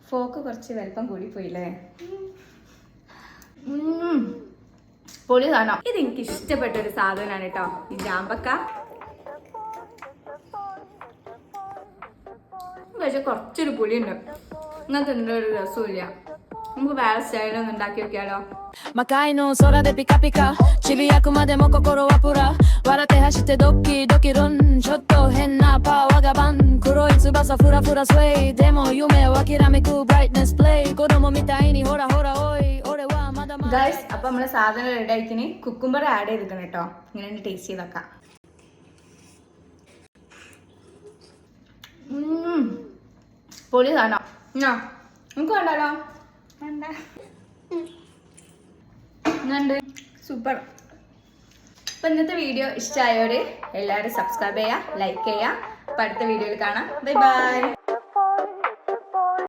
Folk കുറച്ച് വലിപ്പം കൂടിപ്പോയില്ലേ. പൊളി സാധനം. ഇത് എനിക്ക് ഇഷ്ടപ്പെട്ടൊരു സാധനമാണ് കേട്ടോ, ഈ ജാമ്പക്ക. പക്ഷെ കുറച്ചൊരു പുളിയുണ്ട്. ഇങ്ങനത്തെ ഒരു രസമില്ല. നമുക്ക് വേറെ സ്റ്റൈലൊന്നും ഉണ്ടാക്കി വെക്കാലോ. Makai no sora de pika pika Chibiyaku made mo kokoro wa pura Warate hashite doki doki run Chotto henna pa wagaban Kuroi tsubasa fura fura sway Demo yume wa kiramiku brightness play Kodomo mitai ni hora hora oi Ore wa mada mada. Guys, അപ്പൊ നമ്മള് സാധനം ready ആക്കിന് cucumber add ചെയ്തിരിക്കണം കേട്ടോ. ഇങ്ങനെ taste ചെയ്തൊക്കെ. പൊളി സാധനം. നമുക്ക് വേണ്ടാലോ. സൂപ്പർ. അപ്പൊ ഇന്നത്തെ വീഡിയോ ഇഷ്ടമായവര് എല്ലാവരും സബ്സ്ക്രൈബ് ചെയ്യുക, ലൈക്ക് ചെയ്യുക. അപ്പൊ അടുത്ത വീഡിയോയിൽ കാണാം. Bye bye.